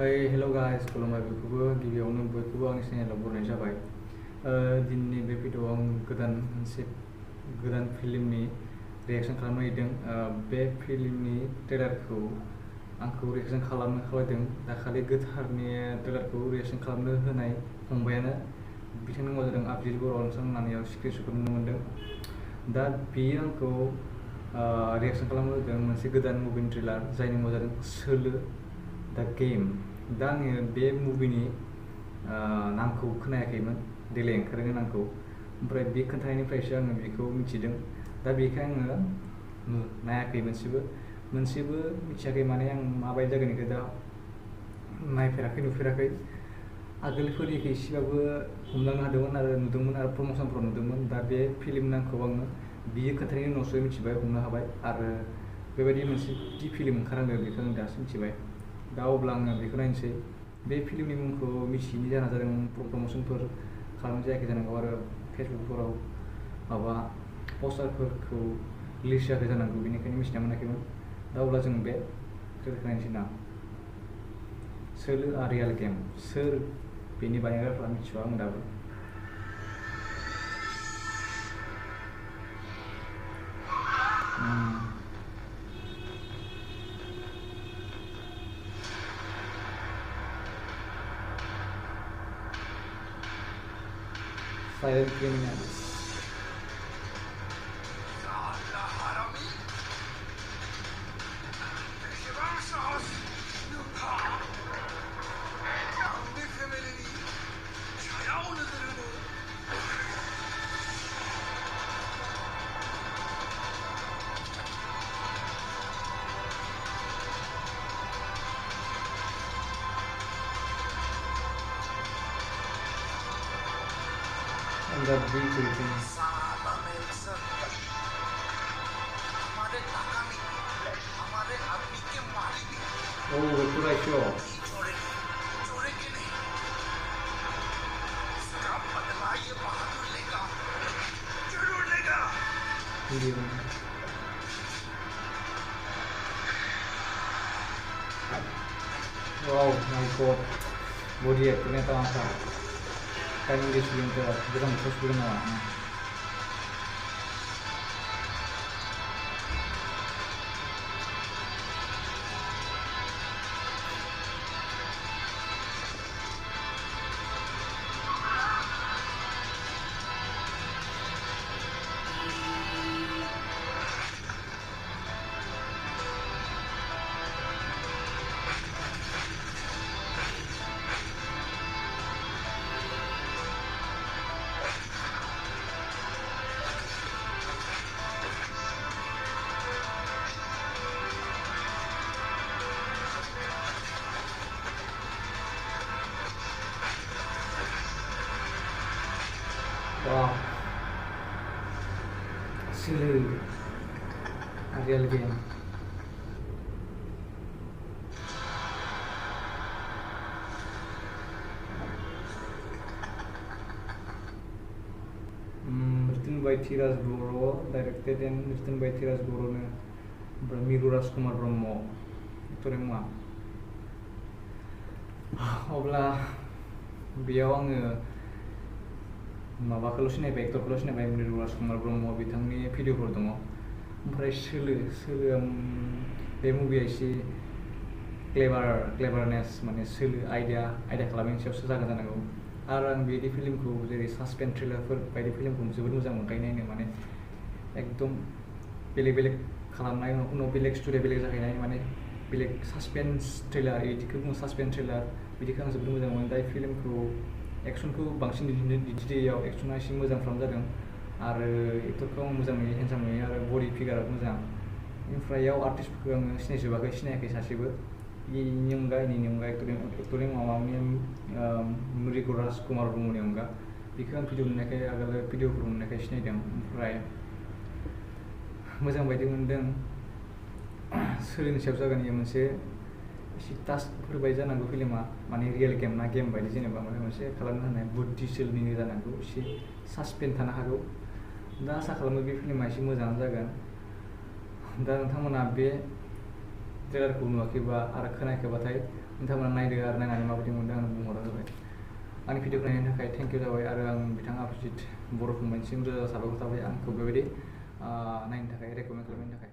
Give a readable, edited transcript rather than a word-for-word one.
हेल' guys खुलुमबाय बयखौबो गिबियावनो बयखौबो आंनि चेनेलाव बरायनाय जाबाय। दिनैनि बे भिडिअ'आव आं गोदान फिल्मनि रिएक्सन खालामनो नागिरदों। बे फिल्मनि ट्रेलारखौ आंखौ रिएक्सन खालामनो खावलायदों। दाखालि गोथारनि ट्रेलारखौ रिएक्सन खालामनो होनाय फंबायानो बिथांनि मुङा जादों आबजित बर'। नोंथांमोनहा स्क्रिनशटखौ नुनो मोन्दों। दा बियो आंखौ रिएक्सन खालामनो होदों मोनसे गोदान मुभिनि ट्रेलार जायनि मुङा जादों सोलो दा गेम। दा आङो बे मुभिनि नामखौ खोनायाखैमोन, देग्लाय ओंखारगोन नामखौ, ओमफ्राय बे खोन्थानायनिफ्रायसो आङो बेखौ मिथिदों। दा बेखाय आङो नायाखै, मोनसेबो मिथियाखै, माने आं माबायदि जागोन बेखौ दा नुफेराखै। आगोलफोरनिखौ एसेबाबो हमदांनो हादोंमोन आरो नुदोंमोन आरो प्रम'सनफ्राव नुदोंमोन। दा बे फिल्मनि नामखौ आङो बियो खोन्थानायनि उनावसो मिथिबाय, हमनो हाबाय आरो बेबायदि मोनसे फिल्म ओंखारनांगौ बेखौ आं दासो मिथिबाय। दा अब्ला आङो बेखौ नायनोसै। बे फिल्मनि मुंखौ मिथियैनि जाहोना जादों प्रम'सनफोर खालामनाय जायाखै जानांगौ आरो फेसबुकफोराव माबा पस्टारफोरखौ रिलिज जायाखै जानांगौ, बेनिखायनो मिथिना मोनाखैमोन। दा अब्ला जों बे ट्रेलारखौ नायनोसै ना। सोलो आ रियेल गेम। सोर बेनि बानायग्राफ्रा मिथिया आं दाबो। Silent Criminals. And the big thing. Oh, betul Aisyo. Wow, my god. Body actingnya terasa. Kan dia sebelum bukan sebelum nama. Wow, Solo real game. Written by Tiras Boro, directed and written by Tiras Boro ne Miru Raskumar Brahmo. Aktor yang mana? Oblah बेयाव आङो माबाखौल' सिनायबाय, एक्टरखौल' सिनायबाय, मिरु राजकुमार ब्रह्म बिथांनि भिडिअफोर दङ। ओमफ्राय सोलोआ बे मुभिया एसे क्लेभारनेस, माने सोलो आइडिया खालामनायनि सायावसो जागोन जानांगौ। आरो आं बिदि फिल्मखौ जेरै सासपेन्स थ्रिलारफोर बायदि फिल्मखौ जोबोद मोजां मोनखायो नायनो, माने एकदम बेलेग खालामनाय, उनाव बेलेग स्ट'रिया बेलेग जाहैनाय, माने बेलेग सासपेन्स थ्रिलार, बिदिखौ बुङो सासपेन्स थ्रिलार, बिदिखौ आं जोबोद मोजां मोनो। दा फिल्मखौ एक्सनखौ बांसिन दिन्थिदैयाव एक्सना एसे मोजां खालामजादों आरो एक्टरखौ आं मोजां नुयो, हेन्डसाम नुयो आरो बडि फिगाराबो मोजां। ओमफ्राय इयाव आर्टिस्टफोरखौ आङो सिनायाखै सासेबो। इनि अनगा एक्टरनि माबानि मिरु राजकुमार ब्रह्मनि अनगा बेखौ आं भिडिअफोर नुनायखाय सिनायदों। ओमफ्राय मोजां बायदि मोनदों। सोलोनि सायाव जागोन इयो मोनसे एसे टास्कफोर बायदि जानांगौ फिल्मा, माने रियेल गेम ना गेम बायदि, जेनेबा माबा मोनसे खालामनो हानाय बुद्धि सोलोनिनो जानांगौ, एसे सासपेन्स थानो हागौ। दा आसा खालामो बे फिल्मा एसे मोजाङानो जागोन। दा नोंथांमोना बे ट्रेलारखौ नुवाखैबा आरो खोनायाखैबाथाय नोंथांमोना नायदो आरो नायनानै माबायदि मोनदों आं बुंहरनाय जाबाय। आंनि भिडिअखौ नायनायनि थाखाय थेंक इउ जाबाय आरो आं बिथां अभिजित बर' फंबायनिसिम रोजा साबायखर थाबाय आंखौ बेबायदि नायनो थाखाय रेकमेन्ड खालामनायनि थाखाय।